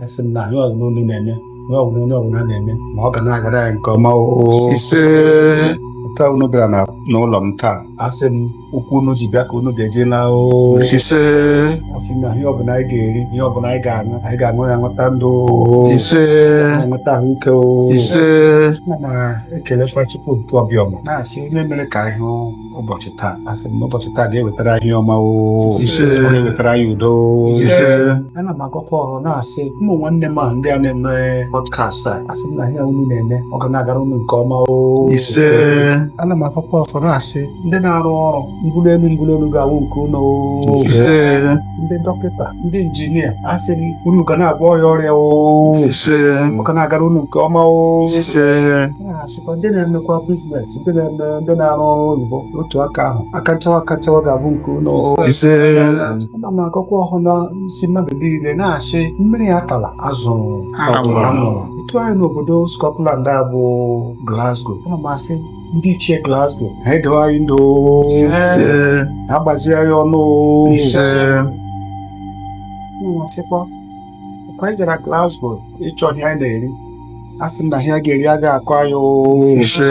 asị m na ihe ọbụla unu na-eme ihe ọbụla onye ọbụla na-eme ma ọ ga na-agara ya nke ọma ise taa unu bịara n'ụlọ m taa asị m ụkwụ unu ji bịa ka unu ga-eje na ise asị na ihe ọbụla anyị ga-eri ihe ọbụla anyị ga-aṅụ ya nweta ndụ ise nweta ahụike ise ana m ekelekwa Chukwu nke ọbịọma na-asị onye mere ka anyị hụ ụbọchị taa asị m ụbọchị taa ga-ewetara anyị ọma ise ọ ga-ewetara anyị udo ise ana m akọkọ ọrụ na-asị ụmụ nwanne m ahụ ndị a na-eme pọdkast a asị m na ihe unu na-eme ọ ga na-agara unu nke ọma ise ana m akọkọ ọfọ na-asị ndị na-arụ ọrụ mbụlelu ga-awụ nke unu ise ndị dọkịta ndị injinia asị m unu ga na-agba ọrịa ise ọ ga na-agara unu nke ọma ise na-asịkwa ndị na-emekwa biznes ndị na-arụ ọrụ oyibo otu aka ahụ aka nchawa ga-abụ nke unu ise ana m akọkọ ọhụ na isi mmadụ niile na-asị mmiri atala azụ anwụrụ etu anyị n'obodo Scotland a bụ Glasgow ana m asị ndị ichie Glasgow ha edowe anyị ndụ ha gbazie anyị ọnụ ise sịkwa ọkwa anyị gara Glasgow ịchọ ihe anyị na-eri asị m na ihe a ga-eri a ga-akọ anyị ise